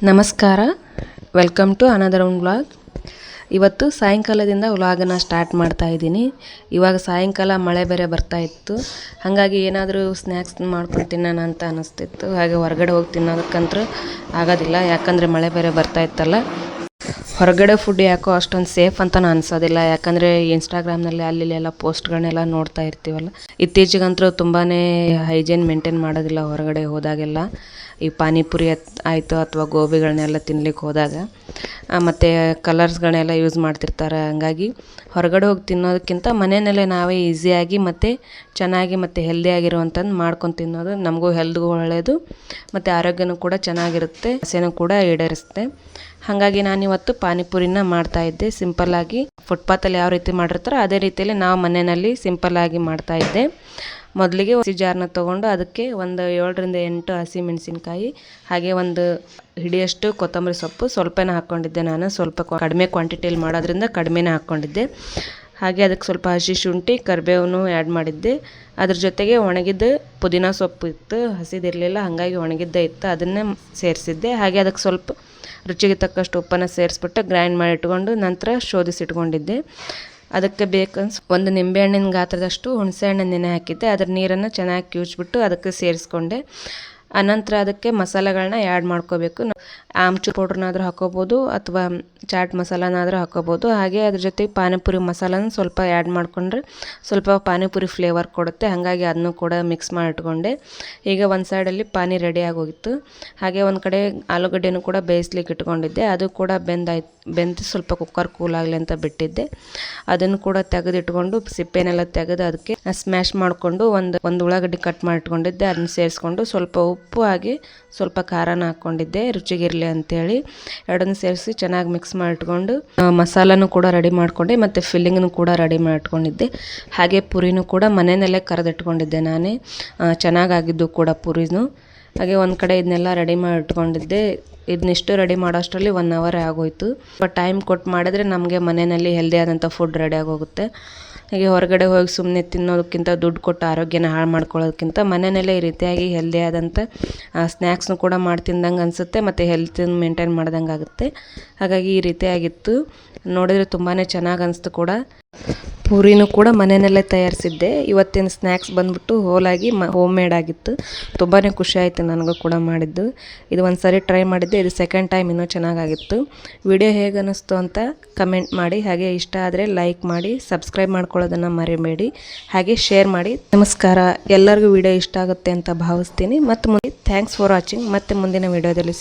ನಮಸ್ಕಾರ, welcome to another one vlog. ಇವತ್ತು ಸಾಯಂಕಾಲದಿಂದ ವ್ಲಾಗನ್ನು ಸ್ಟಾರ್ಟ್ ಮಾಡ್ತಾ ಇದ್ದೀನಿ. ಇವಾಗ ಸಾಯಂಕಾಲ ಮಳೆ ಬೇರೆ ಬರ್ತಾ ಇತ್ತು, ಹಾಗಾಗಿ ಏನಾದರೂ ಸ್ನ್ಯಾಕ್ಸ್ ಮಾಡ್ಕೊಂಡು ತಿನ್ನೋಣ ಅಂತ ಅನ್ನಿಸ್ತಿತ್ತು. ಹಾಗೆ ಹೊರಗಡೆ ಹೋಗಿ ತಿನ್ನೋದಕ್ಕಂತೂ ಆಗೋದಿಲ್ಲ, ಯಾಕಂದರೆ ಮಳೆ ಬೇರೆ ಬರ್ತಾ ಇತ್ತಲ್ಲ. ಹೊರಗಡೆ ಫುಡ್ ಯಾಕೋ ಅಷ್ಟೊಂದು ಸೇಫ್ ಅಂತಲೂ ಅನಿಸೋದಿಲ್ಲ, ಯಾಕಂದರೆ ಇನ್ಸ್ಟಾಗ್ರಾಮ್ನಲ್ಲಿ ಅಲ್ಲಿ ಎಲ್ಲ ಪೋಸ್ಟ್ಗಳನ್ನೆಲ್ಲ ನೋಡ್ತಾ ಇರ್ತೀವಲ್ಲ. ಇತ್ತೀಚೆಗಂತೂ ತುಂಬಾ ಹೈಜೀನ್ ಮೇಂಟೈನ್ ಮಾಡೋದಿಲ್ಲ ಹೊರಗಡೆ ಹೋದಾಗೆಲ್ಲ. ಈ ಪಾನಿಪುರಿ ಆಯಿತು ಅಥವಾ ಗೋಬಿಗಳನ್ನೆಲ್ಲ ತಿನ್ಲಿಕ್ಕೆ ಹೋದಾಗ ಮತ್ತು ಕಲರ್ಸ್ಗಳನ್ನೆಲ್ಲ ಯೂಸ್ ಮಾಡ್ತಿರ್ತಾರೆ. ಹಂಗಾಗಿ ಹೊರಗಡೆ ಹೋಗಿ ತಿನ್ನೋದಕ್ಕಿಂತ ಮನೆಯಲ್ಲೇ ನಾವೇ ಈಸಿಯಾಗಿ ಮತ್ತು ಚೆನ್ನಾಗಿ ಮತ್ತು ಹೆಲ್ದಿಯಾಗಿರುವಂಥದ್ದು ಮಾಡ್ಕೊಂಡು ತಿನ್ನೋದು ನಮಗೂ ಹೆಲ್ತ್ಗೂ ಒಳ್ಳೆಯದು ಮತ್ತು ಆರೋಗ್ಯನೂ ಕೂಡ ಚೆನ್ನಾಗಿರುತ್ತೆ, ಆಸೆನೂ ಕೂಡ ಈಡೇರಿಸುತ್ತೆ. ಹಾಗಾಗಿ ನಾನಿವತ್ತು ಪಾನಿಪುರಿನ ಮಾಡ್ತಾಯಿದ್ದೆ ಸಿಂಪಲ್ಲಾಗಿ. ಫುಟ್ಪಾತಲ್ಲಿ ಯಾವ ರೀತಿ ಮಾಡಿರ್ತಾರೋ ಅದೇ ರೀತಿಯಲ್ಲಿ ನಾವು ಮನೆಯಲ್ಲಿ ಸಿಂಪಲ್ಲಾಗಿ ಮಾಡ್ತಾಯಿದ್ದೆ. ಮೊದಲಿಗೆ ಹಸಿ ಜಾರನ್ನ ತೊಗೊಂಡು ಅದಕ್ಕೆ ಒಂದು 7ರಿಂದ 8 ಹಸಿಮೆಣಸಿನ್ಕಾಯಿ, ಹಾಗೆ ಒಂದು ಹಿಡಿಯಷ್ಟು ಕೊತ್ತಂಬರಿ ಸೊಪ್ಪು ಸ್ವಲ್ಪನೇ ಹಾಕ್ಕೊಂಡಿದ್ದೆ. ನಾನು ಸ್ವಲ್ಪ ಕಡಿಮೆ ಕ್ವಾಂಟಿಟಿಯಲ್ಲಿ ಮಾಡೋದ್ರಿಂದ ಕಡಿಮೆನೇ ಹಾಕ್ಕೊಂಡಿದ್ದೆ. ಹಾಗೆ ಅದಕ್ಕೆ ಸ್ವಲ್ಪ ಹಸಿ ಶುಂಠಿ ಕರಿಬೇವನ್ನು ಆ್ಯಡ್ ಮಾಡಿದ್ದೆ. ಅದ್ರ ಜೊತೆಗೆ ಒಣಗಿದ್ದ ಪುದೀನ ಸೊಪ್ಪು ಇತ್ತು, ಹಸಿದಿರಲಿಲ್ಲ, ಹಾಗಾಗಿ ಒಣಗಿದ್ದೇ ಇತ್ತು, ಅದನ್ನೇ ಸೇರಿಸಿದ್ದೆ. ಹಾಗೆ ಅದಕ್ಕೆ ಸ್ವಲ್ಪ ರುಚಿಗೆ ತಕ್ಕಷ್ಟು ಉಪ್ಪನ್ನು ಸೇರಿಸ್ಬಿಟ್ಟು ಗ್ರೈಂಡ್ ಮಾಡಿ ಇಟ್ಕೊಂಡು ನಂತರ ಶೋಧಿಸಿಟ್ಕೊಂಡಿದ್ದೆ. ಅದಕ್ಕೆ ಒಂದು ನಿಂಬೆಹಣ್ಣಿನ ಗಾತ್ರದಷ್ಟು ಹುಣಸೆಹಣ್ಣು ನೆನೆ ಹಾಕಿದ್ದೆ. ಅದರ ನೀರನ್ನು ಚೆನ್ನಾಗಿ ಕಿವುಚ್ಬಿಟ್ಟು ಅದಕ್ಕೆ ಸೇರಿಸ್ಕೊಂಡೆ. ಅನಂತರ ಅದಕ್ಕೆ ಮಸಾಲೆಗಳನ್ನ ಆ್ಯಡ್ ಮಾಡ್ಕೋಬೇಕು. ಆಮ್ಚೂರ್ ಪೌಡ್ರನ್ನಾದರೂ ಹಾಕೋಬೋದು ಅಥವಾ ಚಾಟ್ ಮಸಾಲನಾದರೂ ಹಾಕೋಬೋದು. ಹಾಗೆ ಅದ್ರ ಜೊತೆಗೆ ಪಾನಿಪುರಿ ಮಸಾಲನ ಸ್ವಲ್ಪ ಆ್ಯಡ್ ಮಾಡಿಕೊಂಡ್ರೆ ಸ್ವಲ್ಪ ಪಾನಿಪುರಿ ಫ್ಲೇವರ್ ಕೊಡುತ್ತೆ, ಹಾಗಾಗಿ ಅದನ್ನು ಕೂಡ ಮಿಕ್ಸ್ ಮಾಡಿ ಇಟ್ಕೊಂಡೆ. ಈಗ ಒಂದು ಸೈಡಲ್ಲಿ ಪಾನಿ ರೆಡಿಯಾಗಿ ಹೋಗಿತ್ತು. ಹಾಗೆ ಒಂದು ಕಡೆ ಆಲೂಗಡ್ಡೆನೂ ಕೂಡ ಬೇಯಿಸ್ಲಿಕ್ಕೆ ಇಟ್ಕೊಂಡಿದ್ದೆ. ಅದು ಕೂಡ ಬೆಂದು ಸ್ವಲ್ಪ ಕುಕ್ಕರ್ ಕೂಲಾಗಲಿ ಅಂತ ಬಿಟ್ಟಿದ್ದೆ. ಅದನ್ನು ಕೂಡ ತೆಗೆದಿಟ್ಕೊಂಡು ಸಿಪ್ಪೆನೆಲ್ಲ ತೆಗೆದು ಅದಕ್ಕೆ ಸ್ಮ್ಯಾಶ್ ಮಾಡಿಕೊಂಡು ಒಂದು ಉಳ್ಳಾಗಡ್ಡಿ ಕಟ್ ಮಾಡಿ ಇಟ್ಕೊಂಡಿದ್ದೆ. ಅದನ್ನು ಸೇರಿಸ್ಕೊಂಡು ಸ್ವಲ್ಪ ಉಪ್ಪು ಹಾಗೆ ಸ್ವಲ್ಪ ಖಾರನ ಹಾಕ್ಕೊಂಡಿದ್ದೆ ರುಚಿಗಿರಲಿ ಅಂಥೇಳಿ. ಎರಡನ್ನು ಸೇರಿಸಿ ಚೆನ್ನಾಗಿ ಮಿಕ್ಸ್ ಮಾಡಿಟ್ಕೊಂಡು ಮಸಾಲನೂ ಕೂಡ ರೆಡಿ ಮಾಡಿಕೊಂಡೆ ಮತ್ತು ಫಿಲ್ಲಿಂಗ್ನು ಕೂಡ ರೆಡಿ ಮಾಡಿಟ್ಕೊಂಡಿದ್ದೆ. ಹಾಗೆ ಪುರಿನೂ ಕೂಡ ಮನೆಯಲ್ಲೇ ಕರೆದಿಟ್ಕೊಂಡಿದ್ದೆ ನಾನೇ, ಚೆನ್ನಾಗಾಗಿದ್ದು ಕೂಡ ಪುರಿನೂ. ಹಾಗೆ ಒಂದು ಕಡೆ ಇದನ್ನೆಲ್ಲ ರೆಡಿ ಮಾಡಿ ಇಟ್ಕೊಂಡಿದ್ದೆ. ಇದನ್ನಿಷ್ಟು ರೆಡಿ ಮಾಡೋ ಅಷ್ಟರಲ್ಲಿ 1 hour ಆಗೋಯ್ತು. ಬಟ್ ಟೈಮ್ ಕೊಟ್ಟು ಮಾಡಿದ್ರೆ ನಮಗೆ ಮನೆಯಲ್ಲಿ ಹೆಲ್ದಿ ಆದಂಥ ಫುಡ್ ರೆಡಿ ಆಗೋಗುತ್ತೆ. ಹಾಗೆ ಹೊರಗಡೆ ಹೋಗಿ ಸುಮ್ಮನೆ ತಿನ್ನೋದಕ್ಕಿಂತ, ದುಡ್ಡು ಕೊಟ್ಟು ಆರೋಗ್ಯನ ಹಾಳು ಮಾಡ್ಕೊಳ್ಳೋದಕ್ಕಿಂತ ಮನೆಯಲ್ಲೇ ಈ ರೀತಿಯಾಗಿ ಹೆಲ್ದಿ ಆದಂಥ ಸ್ನ್ಯಾಕ್ಸ್ನು ಕೂಡ ಮಾಡಿ ತಿಂದಂಗೆ ಅನಿಸುತ್ತೆ ಮತ್ತು ಹೆಲ್ತನ್ನು ಮೇಂಟೈನ್ ಮಾಡ್ದಂಗೆ ಆಗುತ್ತೆ. ಹಾಗಾಗಿ ಈ ರೀತಿಯಾಗಿತ್ತು, ನೋಡಿದರೆ ತುಂಬಾ ಚೆನ್ನಾಗಿ ಅನಿಸ್ತು ಕೂಡ. ಪೂರಿನೂ ಕೂಡ ಮನೆಯಲ್ಲೇ ತಯಾರಿಸಿದ್ದೆ. ಇವತ್ತಿನ ಸ್ನ್ಯಾಕ್ಸ್ ಬಂದ್ಬಿಟ್ಟು ಹೋಮ್ ಮೇಡ್ ಆಗಿತ್ತು. ತುಂಬಾ ಖುಷಿ ಆಯಿತು ನನಗೂ ಕೂಡ ಮಾಡಿದ್ದು. ಇದು ಒಂದು ಸರಿ ಟ್ರೈ ಮಾಡಿದ್ದೆ, ಇದು ಸೆಕೆಂಡ್ ಟೈಮ್ ಇನ್ನೂ ಚೆನ್ನಾಗಾಗಿತ್ತು. ವಿಡಿಯೋ ಹೇಗೆ ಅನ್ನಿಸ್ತು ಅಂತ ಕಮೆಂಟ್ ಮಾಡಿ. ಹಾಗೆ ಇಷ್ಟ ಆದರೆ ಲೈಕ್ ಮಾಡಿ, ಸಬ್ಸ್ಕ್ರೈಬ್ ಮಾಡ್ಕೊಳ್ಳೋದನ್ನು ಮರಿಬೇಡಿ, ಹಾಗೆ ಶೇರ್ ಮಾಡಿ. ನಮಸ್ಕಾರ, ಎಲ್ಲರಿಗೂ ವಿಡಿಯೋ ಇಷ್ಟ ಆಗುತ್ತೆ ಅಂತ ಭಾವಿಸ್ತೀನಿ. ಮತ್ತು ಥ್ಯಾಂಕ್ಸ್ ಫಾರ್ ವಾಚಿಂಗ್. ಮತ್ತೆ ಮುಂದಿನ ವಿಡಿಯೋದಲ್ಲಿ